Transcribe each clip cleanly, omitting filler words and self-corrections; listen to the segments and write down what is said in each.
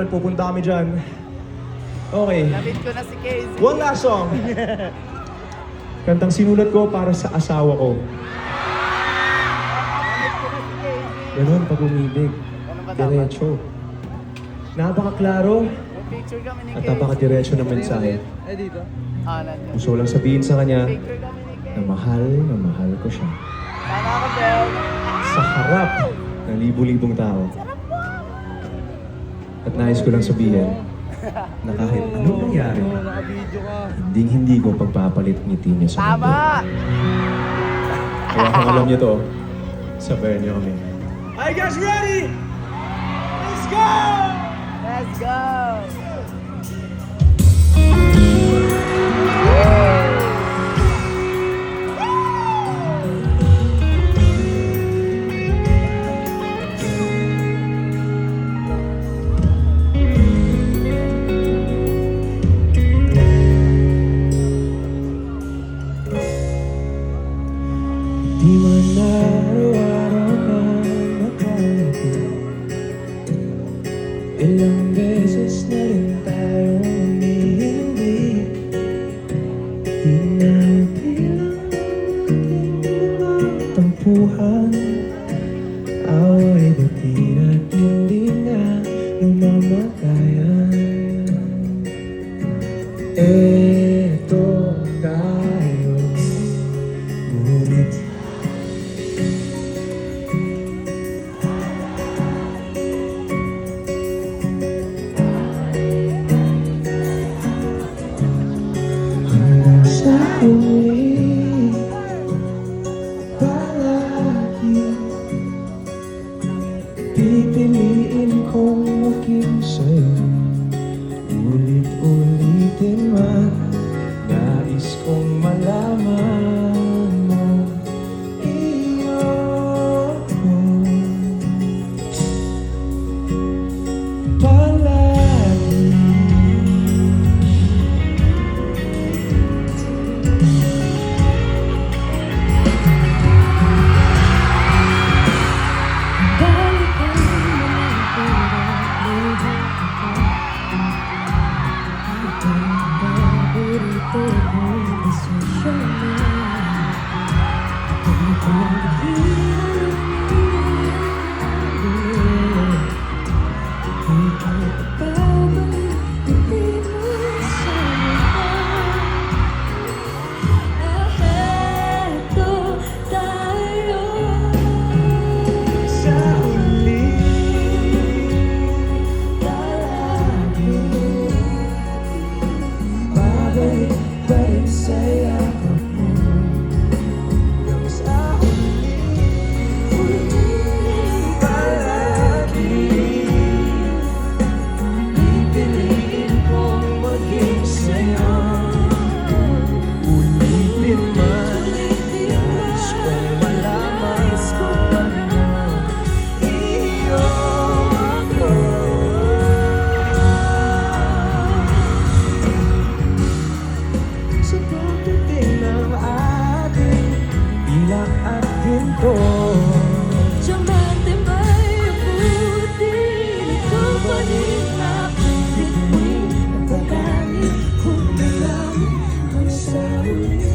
Pupunta kami dyan. Okay. Labit ko na si Casey. One last song. Kantang sinulat ko para sa asawa ko. Labit ko na si Casey. Ganon pag umibig. Ano ba dapat? Diretso. Napakaklaro May picture kami ni at Casey. napakadiretso ng mensahe. Dito. Nandiyan. Gusto ko lang sabihin sa kanya Picture kami ni na Casey. mahal ko siya. Sana ako, Bel. Sa harap ng libu-libong tao. At nais ko lang sabihin na kahit anong nangyari, Naka-video ka. hindi ko pagpapalit ngiti niya sa mundo. Tama! Kaya kung alam niyo to, sabayan niyo kami. Are you guys ready? Let's go! Let's go! Di man araw-araw ka nakalito. Ilang beses na rin tayong humihindi. Di na bilang mga tampuhan. Away ba't di na't hindi na namamagayan? Eto tayo, ngunit hanggang sa huli, palagi pipiliin kong maging sa'yo. Ulit-ulitin man, nais kong malaman mo. Iyo ko palagi. Sa huli, palagi babalik sa yakap mo. Hanggang sa huli, palagi pipiliin kong maging sa'yo. Ulitin man, nais kong malaman. Iyo ako. Sa pagdating ng ating ilak at ginto, Diamante may abuti, ikaw pa rin aking bituin. Napagalit kung alam ang sa huli.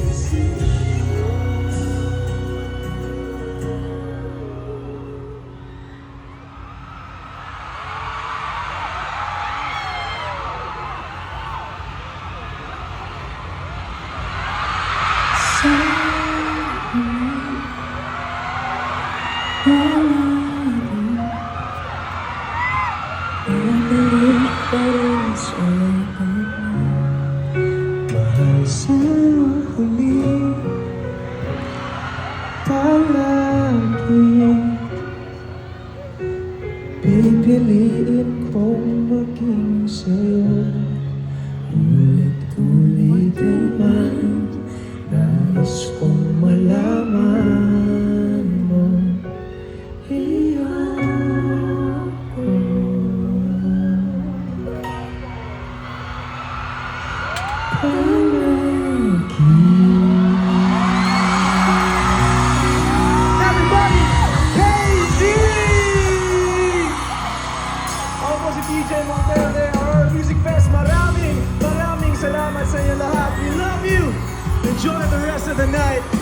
mahal sa huli, palagi pipiliin kong maging sa'yo. Ulit-ulitin man, nais kong malaman mo. Iyo ko. Everybody, Casey! Ako po si PJ Montero. rest of the night.